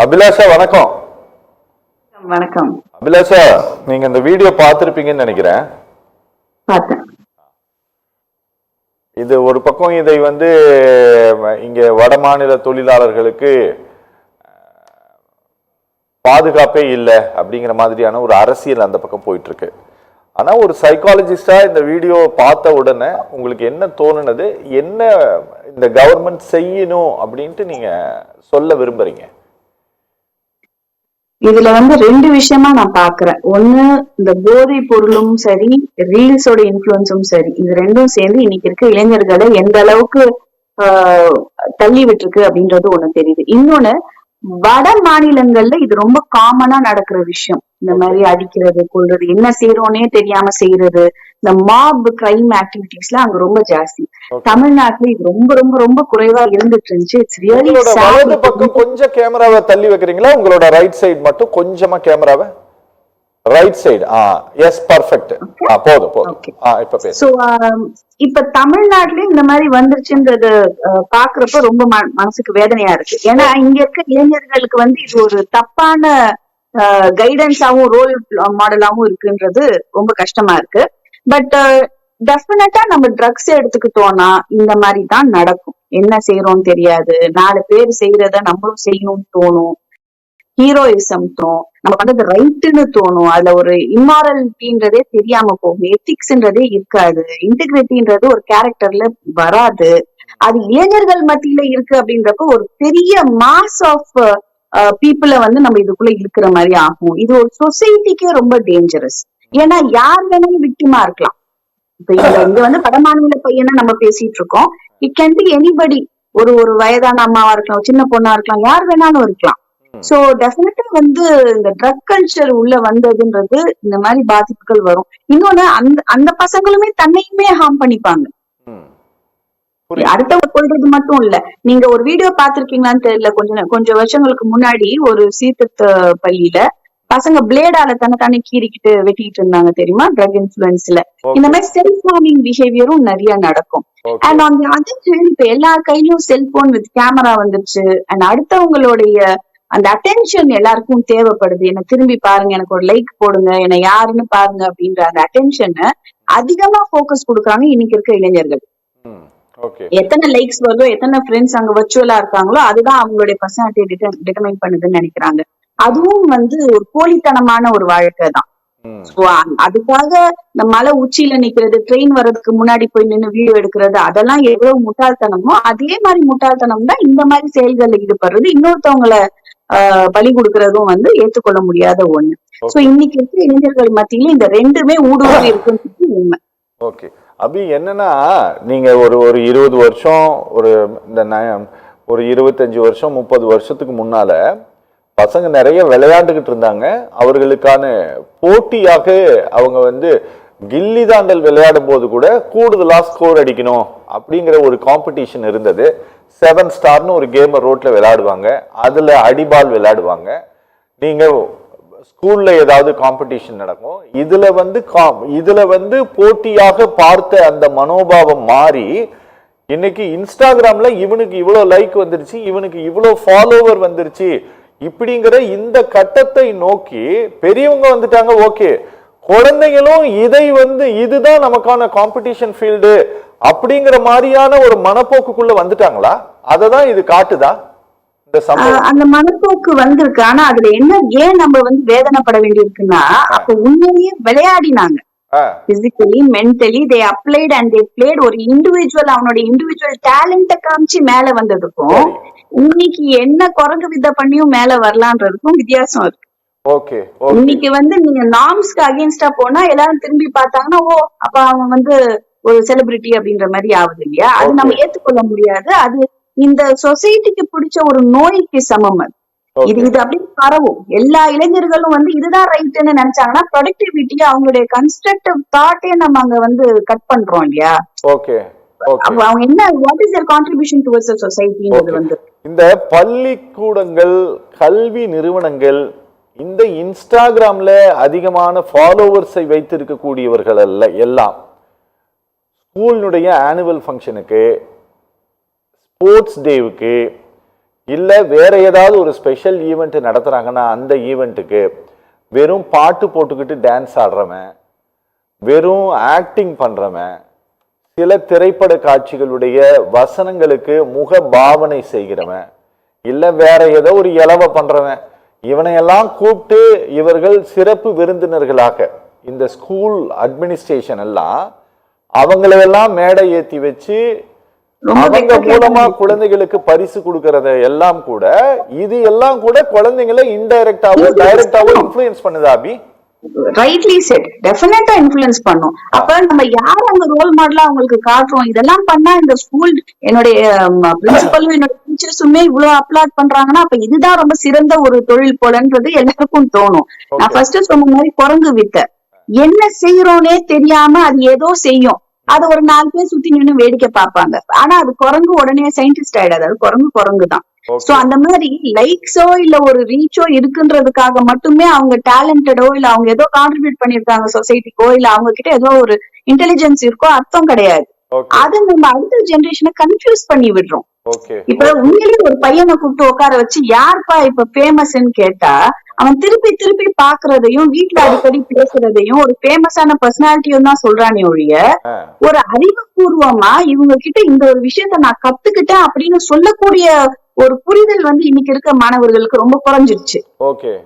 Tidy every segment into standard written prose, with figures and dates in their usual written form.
அபிலாஷா வணக்கம். வணக்கம் அபிலாஷா, நீங்க இந்த வீடியோ பார்த்திருப்பீங்கன்னு நினைக்கிறேன். இது ஒரு பக்கம் இதை இங்க வட மாநில தொழிலாளர்களுக்கு பாதுகாப்பே இல்லை அப்படிங்கிற மாதிரியான ஒரு அரசியல் அந்த பக்கம் போயிட்டு இருக்கு. ஆனா ஒரு சைக்காலஜிஸ்டா இந்த வீடியோ பார்த்த உடனே உங்களுக்கு என்ன தோணுனது, என்ன இந்த கவர்மெண்ட் செய்யணும் அப்படின்ட்டு நீங்க சொல்ல விரும்புறீங்க? இதுல ரெண்டு விஷயமா நான் பாக்குறேன். ஒண்ணு, இந்த போதை பொருளும் சரி, ரீல்ஸோட இன்ஃபுளுன்ஸும் சரி, இது ரெண்டும் சேர்ந்து இன்னைக்கு இருக்க இளைஞர்களை எந்த அளவுக்கு தள்ளி விட்டுருக்கு அப்படின்றது ஒண்ணு தெரியுது. இன்னொன்னு, வட மாநிலங்கள்ல இது ரொம்ப காமனா நடக்கிற விஷயம். இந்த மாதிரி அடிக்கிறது, கொள்றது, என்ன செய்யறோன்னே தெரியாம செய்யறது, இந்த மாப் கிரைம் ஆக்டிவிட்டிஸ்லாம் அங்க ரொம்ப ஜாஸ்தி. தமிழ்நாட்டுல இது ரொம்ப ரொம்ப ரொம்ப குறைவா இருந்துட்டு இருந்துச்சு. இட்ஸ் ரியலி வலது பக்கம் கொஞ்சம் கேமராவை தள்ளி வைக்கிறீங்களா? உங்களோட ரைட் சைடு மட்டும் கொஞ்சமா கேமராவை ரைட் சைடு. S, perfect. போதும் போதும். இப்ப பேசு. சோ இப்ப தமிழ்நாட்டுல இந்த மாதிரி வந்துருச்சுன்றது பாக்குறப்ப ரொம்ப மனசுக்கு வேதனையா இருக்கு. ஏன்னா இங்க இருக்க இளைஞர்களுக்கு இது ஒரு தப்பான கைடன்ஸாவும் ரோல் மாடலாவும் இருக்குன்றது ரொம்ப கஷ்டமா இருக்கு. பட் டெஃபினட்டா நம்ம ட்ரக்ஸ் எடுத்துக்கிட்டோம்னா இந்த மாதிரி தான் நடக்கும். என்ன செய்யறோம்னு தெரியாது, 4 பேர் செய்யறத நம்மளும் செய்யணும்னு தோணும், ஹீரோயிசம் தோணும், நம்ம பண்றது ரைட்டுன்னு தோணும், அதுல ஒரு இம்மாரலிட்டின்றதே தெரியாம போகும், எத்திக்ஸ்ன்றதே இருக்காது, இன்டெகிரிட்டின்றது ஒரு கேரக்டர்ல வராது. அது இளைஞர்கள் மத்தியில இருக்கு அப்படின்றப்ப ஒரு பெரிய மாஸ் ஆஃப் பீப்புளை நம்ம இதுக்குள்ள இருக்கிற மாதிரி ஆகும். இது ஒரு சொசைட்டிக்கே ரொம்ப டேஞ்சரஸ். ஏன்னா யார் வேணாலும் விக்டிமா இருக்கலாம். இப்ப இங்க வடமாநில பையனை நம்ம பேசிட்டு இருக்கோம். It can be anybody. ஒரு வயதான அம்மாவா இருக்கலாம், சின்ன பொண்ணா இருக்கலாம், யார் வேணாலும் இருக்கலாம். சோ டெஃபினட்டா இந்த ட்ரக் கல்ச்சர் உள்ள வந்ததுன்றது இந்த மாதிரி பாதிப்புகள் வரும். இன்னொன்னு, அந்த பசங்களுமே தன்னையுமே ஹார்ம் பண்ணிப்பாங்க. அடுத்தவங்க கொள்றது மட்டும் இல்ல. நீங்க ஒரு வீடியோ பாத்திருக்கீங்களான்னு தெரியல, கொஞ்சம் வருஷங்களுக்கு முன்னாடி ஒரு சீர்திருத்த பள்ளியில பசங்க பிளேடால தன்னை கீறிக்கிட்டு வெட்டிக்கிட்டு இருந்தாங்க தெரியுமா, ட்ரக் இன்ஃபுளுன்ஸ்ல. இந்த மாதிரி செல்ஃப் ஹார்மிங் பிஹேவியரும் நிறைய நடக்கும். அண்ட் அந்த அதர் இப்ப எல்லார் கையிலும் செல்போன் வித் கேமரா வந்துருச்சு. அண்ட் அடுத்தவங்களுடைய அந்த அட்டென்ஷன் எல்லாருக்கும் தேவைப்படுது. என்ன திரும்பி பாருங்க, எனக்கு ஒரு லைக் போடுங்க, என்ன யாருன்னு பாருங்க அப்படின்ற அந்த அட்டென்ஷனை அதிகமா போக்கஸ் கொடுக்குறாங்க இன்னைக்கு இருக்க இளைஞர்கள். எத்தனை லைக்ஸ் வருதோ, எத்தனை ஃப்ரெண்ட்ஸ் அங்க வர்ச்சுவலா இருக்காங்களோ அதுதான் அவங்களுடைய பர்சனாலிட்டி டிட்டர்மைன் பண்ணுதுன்னு நினைக்கிறாங்க. அதுவும் ஒரு போலித்தனமான ஒரு வாழ்க்கை தான். அதுக்காக இந்த மலை உச்சியில நிக்கிறது, ட்ரெயின் வர்றதுக்கு முன்னாடி போய் நின்று வீடியோ எடுக்கிறது, அதெல்லாம் எவ்வளவு முட்டாள்தனமோ அதே மாதிரி முட்டாள்தனம் தான் இந்த மாதிரி செயல்கள்ல ஈடுபடுறது, இன்னொருத்தவங்களை பலி கொடுக்கறதும் ஏற்றுக்கொள்ள முடியாத ஒண்ணு. சோ இன்னைக்கு இருக்க இளைஞர்கள் மத்தியில இந்த ரெண்டுமே ஊடுருவி இருக்குன்னு உண்மை. ஓகே அபி, என்னன்னா நீங்க ஒரு 20 வருஷம், ஒரு 25 வருஷம் 30 வருஷத்துக்கு முன்னால பசங்க நிறைய விளையாண்டுகிட்டு இருந்தாங்க. அவர்களுக்கான போட்டியாக அவங்க கில்லி தாண்டல் விளையாடும் போது கூட கூடுதலா ஸ்கோர் அடிக்கணும் அப்படிங்கிற ஒரு காம்படிஷன் இருந்தது. 7 ஸ்டார்னு ஒரு கேமர் ரோட்ல விளையாடுவாங்க, அதுல அடிபால் விளையாடுவாங்க. நீங்க ஸ்கூல்ல ஏதாவது காம்படிஷன் நடக்கும், இதுல போட்டியாக பார்த்த அந்த மனோபாவம் மாறி இன்னைக்கு இன்ஸ்டாகிராம்ல இவனுக்கு இவ்வளவு லைக் வந்துருச்சு, இவனுக்கு இவ்வளவு ஃபாலோவர் வந்துருச்சு, இப்படிங்கிற இந்த கட்டத்தை நோக்கி பெரியவங்க வந்துட்டாங்க. ஓகே, குழந்தைகளும் இதை இதுதான் நமக்கான காம்படிஷன் ஃபீல்டு அப்படிங்கிற மாதிரியான ஒரு மனப்போக்குக்குள்ள வந்துட்டாங்களா? அததான் இது காட்டுதா? அந்த மனப்போக்கு வந்திருக்கு. ஆனா அதுல என்ன, ஏன் நம்ம வேதனைப்பட வேண்டியிருக்குன்னா, அப்ப உண்மையிலேயே விளையாடினாங்க. Physically mentally they applied and they played. ஒரு இண்டிவிஜுவல் அவனோட இண்டிவிஜுவல் டேலண்ட காமிச்சு மேல வந்ததுக்கும் இன்னைக்கு என்ன குரங்கு வித்தை பண்ணியும் மேல வரலான்றதுக்கும் வித்தியாசம் இருக்கு. இன்னைக்கு நீங்க நார்ம்ஸ்க்கு அகேன்ஸ்டா போனா எல்லாரும் திரும்பி பார்த்தாங்கன்னா, ஓ அப்ப அவன் ஒரு செலிபிரிட்டி அப்படின்ற மாதிரி ஆகுது இல்லையா? அது நம்ம ஏத்துக்கொள்ள முடியாது. அது இந்த சொசைட்டிக்கு பிடிச்ச ஒரு நோய்க்கு சமம். இது அப்படி பரவும். எல்லா இளைஞர்களும் இதுதான் ரைட்னு நினைச்சாங்கன்னா ப்ரொடக்டிவிட்டி, அவங்களுடைய கன்ஸ்ட்ரக்டிவ் தாட்டே நம்ம அங்க கட் பண்றோம் இல்லையா? அவங்க என்ன, what is there contribution towards the society? இந்த பள்ளிக்கூடங்கள், கல்வி நிறுவனங்கள் இந்த இன்ஸ்டாகிராம்ல அதிகமான ஃபாலோவர்ஸை வைத்திருக்கக்கூடியவர்கள் அல்ல. எல்லாம் ஸ்கூலினுடைய ஆனுவல் ஃபங்க்ஷனுக்கு, ஸ்போர்ட்ஸ் டேவுக்கு, இல்ல வேற ஏதாவது ஒரு ஸ்பெஷல் ஈவெண்ட் நடத்துறாங்கன்னா அந்த ஈவெண்ட்டுக்கு வெறும் பாட்டு போட்டுக்கிட்டு டான்ஸ் ஆடுறவன், வெறும் ஆக்டிங் பண்றவன், சில திரைப்பட காட்சிகளுடைய வசனங்களுக்கு முக பாவனை செய்கிறவன், இல்ல வேற ஏதோ ஒரு இலவ பண்றவன், இவனையெல்லாம் கூப்பிட்டு இவர்கள் சிறப்பு விருந்தினர்களாக இந்த ஸ்கூல் அட்மினிஸ்ட்ரேஷன் எல்லாம் அவங்களையெல்லாம் மேடை ஏத்தி வச்சு அவங்க மூலமா குழந்தைகளுக்கு பரிசு கொடுக்கறத எல்லாம் கூட இது எல்லாம் கூட குழந்தைங்களை இன்டைரக்டாவோ டைரக்டாவோ இன்ஃப்ளூயன்ஸ் பண்ணுதா அபி? ரைட்லி செட், டெஃபினட்டா இன்ஃப்ளூயன்ஸ் பண்ணும். அப்ப நம்ம யார் அங்க ரோல் மாடலா அவங்களுக்கு காட்டுறோம், இதெல்லாம் பண்ணா இந்த ஸ்கூல் என்னுடைய பிரின்சிபலும் என்னோட டீச்சர்ஸுமே இவ்வளவு அப்லாட் பண்றாங்கன்னா அப்ப இதுதான் ரொம்ப சிறந்த ஒரு தொழில் போலன்றது எல்லாருக்கும் தோணும். நான் ஃபர்ஸ்ட் சொன்ன மாதிரி குரங்கு வித்த என்ன செய்யறோன்னே தெரியாம அது ஏதோ செய்யும், அது ஒரு 4 பேர் சுத்தி நின்று வேடிக்கை பார்ப்பாங்க. ஆனா அது குரங்கு உடனே சயின்டிஸ்ட் ஆயிடாது, அது குரங்கு தான். சோ அந்த மாதிரி லைக்ஸோ இல்ல ஒரு ரீச்சோ இருக்குன்றதுக்காக மட்டுமே அவங்க டேலண்டடோ இல்ல அவங்க ஏதோ கான்ட்ரிபியூட் பண்ணிருக்காங்க சொசைட்டிக்கோ இல்ல அவங்க கிட்ட ஏதோ ஒரு இன்டெலிஜென்ஸ் இருக்கோ அர்த்தம் கிடையாது. அது நம்ம அடுத்த ஜெனரேஷனை கன்ஃபியூஸ் பண்ணி விடுறோம். இப்ப உண்மையிலேயே ஒரு பையனை கூப்பிட்டு உட்கார வச்சு யாருப்பா இப்ப ஃபேமஸ்ன்னு கேட்டா அவன் திருப்பி திருப்பி பாக்குறதையும் வீட்டுல அடிக்கடி பேசுறதையும் ஒரு ஃபேமஸான பர்சனாலிட்டியும் தான் சொல்றானே ஒழிய ஒரு அறிவுபூர்வமா இவங்க கிட்ட இந்த ஒரு விஷயத்த நான் கத்துக்கிட்டேன் அப்படின்னு சொல்லக்கூடிய ஒரு புரிதல் இன்னைக்கு இருக்க மாணவர்களுக்கு ரொம்ப குறைஞ்சிருச்சு.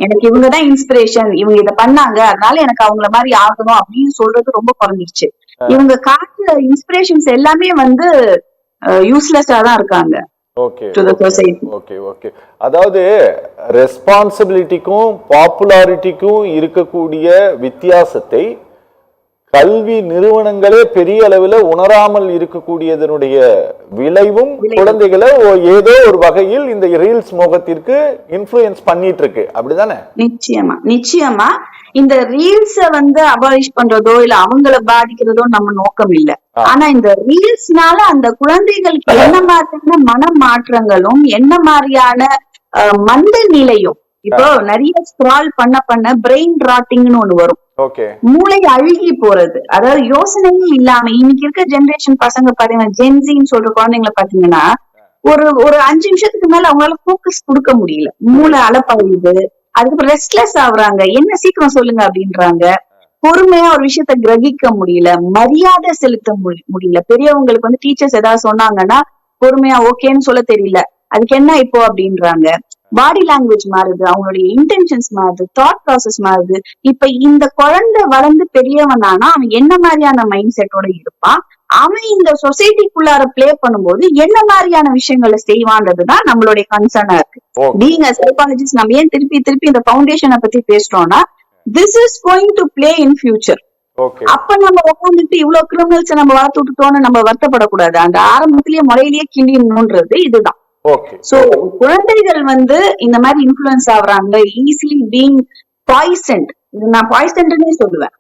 எனக்கு இவங்கதான் இன்ஸ்பிரேஷன், இவங்க இத பண்ணாங்க அதனால எனக்கு அவங்கள மாதிரி ஆகணும் அப்படின்னு சொல்றது ரொம்ப குறைஞ்சிருச்சு. இவங்க காட்டுற இன்ஸ்பிரேஷன்ஸ் எல்லாமே யூஸ்லெஸ்ஸா தான் இருக்காங்க. அதாவது ரெஸ்பான்சிபிலிட்டிக்கும் பாப்புலாரிட்டிக்கும் இருக்கக்கூடிய வித்தியாசத்தை கல்வி நிறுவனங்களே பெரிய அளவில் உணராமல் இருக்கக்கூடியதனுடைய விளைவும் குழந்தைகளை ஏதோ ஒரு வகையில் இந்த ரீல்ஸ் மோகத்திற்கு இன்ஃப்ளூயன்ஸ் பண்ணிட்டு இருக்கு, அப்படிதானே? நிச்சயமா இந்த ரீல்ஸ அபாலிஷ் பண்றதோ இல்ல அவங்கள பாதிக்கிறதோ நம்ம நோக்கம் இல்ல. ஆனா இந்த ரீல்ஸ்னால அந்த குழந்தைகளுக்கு என்ன மாதிரியான மன மாற்றங்களும் என்ன மாதிரியான மந்த நிலையும், இப்போ நிறைய ஸ்க்ரால் பண்ண பிரெயின் ராட்டிங்னு ஒண்ணு வரும், மூளை அழுகி போறது, அதாவது யோசனையே இல்லாம. இன்னைக்கு இருக்க ஜெனரேஷன் பசங்க பாத்தீங்கன்னா ஜென்சின்னு சொல்ற குழந்தைங்களை பாத்தீங்கன்னா ஒரு 5 நிமிஷத்துக்கு மேல அவங்களால போக்கஸ் கொடுக்க முடியல, மூளை அலப்பாயுது, அதுக்கப்புறம் ரெஸ்ட்லெஸ் ஆகுறாங்க, என்ன சீக்கிரம் சொல்லுங்க அப்படின்றாங்க, பொறுமையா ஒரு விஷயத்த கிரகிக்க முடியல, மரியாதை செலுத்த முடியல. பெரியவங்களுக்கு டீச்சர்ஸ் ஏதாவது சொன்னாங்கன்னா பொறுமையா ஓகேன்னு சொல்ல தெரியல, அதுக்கு என்ன இப்போ அப்படின்றாங்க. பாடி லாங்குவேஜ் மாறுது, அவங்களுடைய இன்டென்ஷன்ஸ் மாறுது, தாட் ப்ராசஸ் மாறுது. இப்ப இந்த குழந்தை வளர்ந்து பெரியவனானா அவன் என்ன மாதிரியான மைண்ட் செட்டோட இருப்பான், அவன் இந்த சொசைட்டிக்குள்ளார பிளே பண்ணும்போது என்ன மாதிரியான விஷயங்களை செய்வான்றதுதான் நம்மளுடைய கன்சர்னா இருக்கு. பீயிங் அ சைக்காலஜிஸ்ட் நம்ம ஏன் திருப்பி திருப்பி இந்த ஃபவுண்டேஷனை பத்தி பேசுறோம்னா this is going to play in future. அப்ப நம்ம உட்காந்துட்டு இவ்வளவு கிரிமினல்ஸ் நம்ம வளர்த்து விட்டுட்டோம்னு நம்ம வருத்தப்படக்கூடாது. அந்த ஆரம்பத்திலேயே முறையிலேயே கிண்டின்றது இதுதான். சோ குழந்தைகள் இந்த மாதிரி இன்ஃப்ளூயன்ஸ் ஆகுறாங்க, ஈஸிலி பீயிங் பாய்சன்ட். இது நான் பாய்சன்ட்னே சொல்லுவேன்.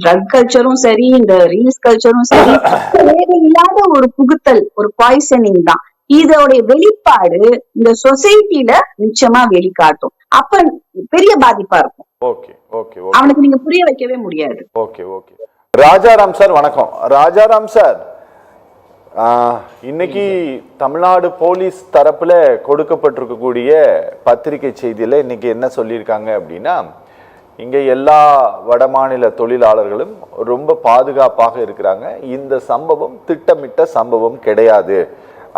ட்ரக் கல்ச்சரும் சரி, இந்த ரீல்ஸ் கல்ச்சரும் சரி, தேவையில்லாத ஒரு புகுத்தல், ஒரு பாய்சனிங் தான். இதோடைய வெளிப்பாடு இந்த சொசைட்டில நிச்சயமா வெளிக்காட்டும். அப்ப பெரிய பாதிப்பா இருக்கும். அவனுக்கு நீங்க புரிய வைக்கவே முடியாது. ராஜாராம் சார் வணக்கம். ராஜாராம் சார், இன்னைக்கு தமிழ்நாடு போலீஸ் தரப்புல கொடுக்கப்பட்டிருக்கக்கூடிய பத்திரிகை செய்தியில இன்னைக்கு என்ன சொல்லியிருக்காங்க அப்படின்னா, இங்க எல்லா வடமாநில தொழிலாளர்களும் ரொம்ப பாதுகாப்பாக இருக்கிறாங்க, இந்த சம்பவம் திட்டமிட்ட சம்பவம் கிடையாது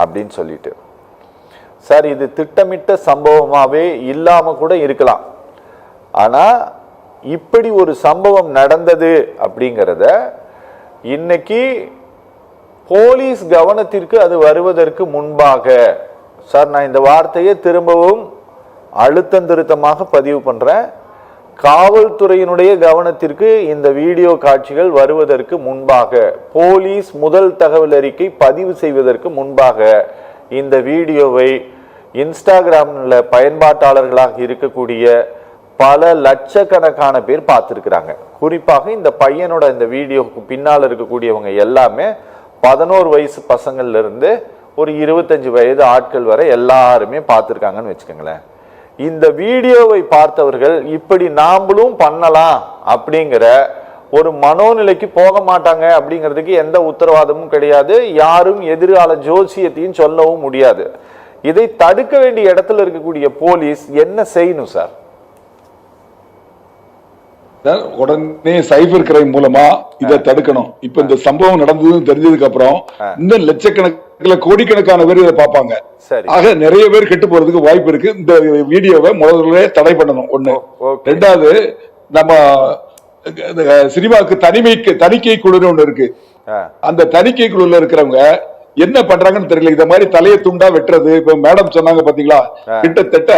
அப்படின்னு சொல்லிட்டு. சார், இது திட்டமிட்ட சம்பவமாவே இல்லாம கூட இருக்கலாம், ஆனா இப்படி ஒரு சம்பவம் நடந்தது அப்படிங்கிறத இன்னைக்கு போலீஸ் கவனத்திற்கு அது வருவதற்கு முன்பாக, சார் நான் இந்த வார்த்தையை திரும்பவும் அழுத்தம் திருத்தமாக பதிவு பண்றேன், காவல்துறையினுடைய கவனத்திற்கு இந்த வீடியோ காட்சிகள் வருவதற்கு முன்பாக, போலீஸ் முதல் தகவல் அறிக்கை பதிவு செய்வதற்கு முன்பாக இந்த வீடியோவை இன்ஸ்டாகிராம்ல பயன்பாட்டாளர்களாக இருக்கக்கூடிய பல லட்சக்கணக்கான பேர் பார்த்திருக்கிறாங்க. குறிப்பாக இந்த பையனோட இந்த வீடியோக்கு பின்னால் இருக்கக்கூடியவங்க எல்லாமே 11 வயசு பசங்கள்ல இருந்து ஒரு 25 வயது ஆட்கள் வரை எல்லாருமே பார்த்திருக்காங்கன்னு வச்சுக்கோங்களேன். இந்த வீடியோவை பார்த்தவர்கள் இப்படி நாமளும் பண்ணலாம் அப்படிங்கிற ஒரு மனோநிலைக்கு போக மாட்டாங்க அப்படிங்கிறதுக்கு எந்த உத்தரவாதமும் கிடையாது. யாரும் எதிர்கால ஜோசியத்தையும் சொல்லவும் முடியாது. இதை தடுக்க வேண்டிய இடத்துல இருக்கக்கூடிய போலீஸ் என்ன செய்யணும் சார்? உடனே சைபர் கிரைம் மூலமா இதை தடுக்கணும். இப்ப இந்த சம்பவம் நடந்ததுன்னு தெரிஞ்சதுக்கு அப்புறம் இன்னும் லட்சக்கணக்கில் கோடிக்கணக்கான பேர் இதை பார்ப்பாங்க. ஆக நிறைய பேர் கெட்டு போறதுக்கு வாய்ப்பு இருக்கு. இந்த வீடியோவை முதல்ல தடை பண்ணணும். ஒண்ணு. ரெண்டாவது, நம்ம சினிமாவுக்கு தணிக்கை குழுன்னு ஒண்ணு இருக்கு. அந்த தணிக்கை குழுல இருக்கிறவங்க என்ன பண்றாங்கன்னு தெரியல. இந்த மாதிரி தலையை துண்டா வெட்டுறது, இப்ப மேடம் சொன்னாங்க பாத்தீங்களா, கிட்டத்தட்ட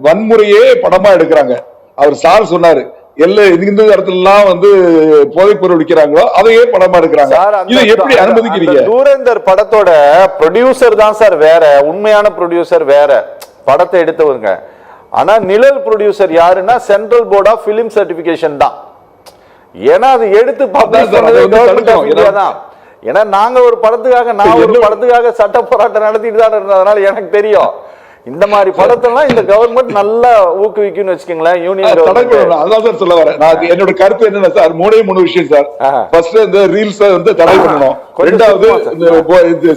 வன்முறையே படமா எடுக்கிறாங்க. அவர் சார் சொன்னாரு, இந்த இடத்துல எல்லாம் வந்து போதைப் பொருள் விற்கிறாங்களோ அதையே படமா எடுக்கிறாங்க. இதை எப்படி அனுமதிக்கிறீங்க? தூரந்தர் படத்தோட ப்ரொடியூசர் தான் சார் வேற, உண்மையான ப்ரொடியூசர் வேற, படத்தை எடுத்தவங்க. ஆனா நிழல் ப்ரொடியூசர் யாருன்னா central board of film certification தான். ஏன்னா அது எடுத்து தான். ஏன்னா நாங்க ஒரு படத்துக்காக சட்ட போராட்டம் நடத்திட்டு தான் இருந்ததுனால எனக்கு தெரியும். இந்த மாதிரி படத்தெல்லாம் இந்த கவர்மெண்ட் நல்லா ஊக்குவிக்கும்னு வச்சுக்கீங்களேன். யூனியன் அதான் சொல்ல வரேன். என்னோட கருத்து என்னன்னா சார், மூணு விஷயம் சார். ஃபர்ஸ்ட் இந்த ரீல்ஸ் வந்து தடை பண்ணணும். ரெண்டாவது,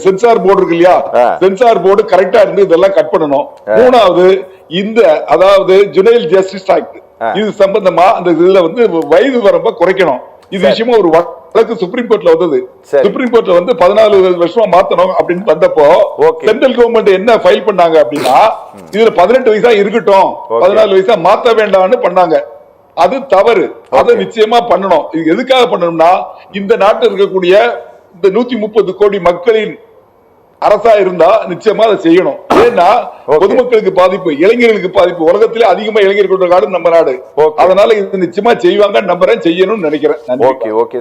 சென்சார் போர்டு இருக்கு இல்லையா, சென்சார் போர்டு கரெக்டா இருந்து இதெல்லாம் கட் பண்ணணும். மூணாவது, இந்த அதாவது ஜுனைல் ஜஸ்டிஸ் ஆக்ட் இது சம்பந்தமா அந்த இதுல வந்து வயது வரம்ப குறைக்கணும். இது விஷயமா ஒரு வழக்கு சுப்ரீம் கோர்ட்ல வந்தது. சுப்ரீம் கோர்ட்ல வந்து 14 வருஷமா மாத்தணும் அப்படின்னு வந்தப்போ சென்ட்ரல் கவர்மெண்ட் என்ன ஃபைல் பண்ணாங்க அப்படின்னா, இதுல 18 வயசா இருக்கட்டும், 14 வயசா மாத்த வேண்டாம்னு பண்ணாங்க. அது தவறு. அதை நிச்சயமா பண்ணணும். இது எதுக்காக பண்ணணும்னா, இந்த நாட்டில் இருக்கக்கூடிய இந்த 130 கோடி மக்களின் அரசா இருந்தா நிச்சயமா அதை செய்யணும். ஏன்னா பொதுமக்களுக்கு பாதிப்பு, இளைஞர்களுக்கு பாதிப்பு. உலகத்திலே அதிகமா இளைஞர்கள் கொண்ட நாடு நம்ம நாடு. அதனால இது நிச்சயமா செய்வாங்க, நம்புறேன், செய்யணும்னு நினைக்கிறேன். Okay okay.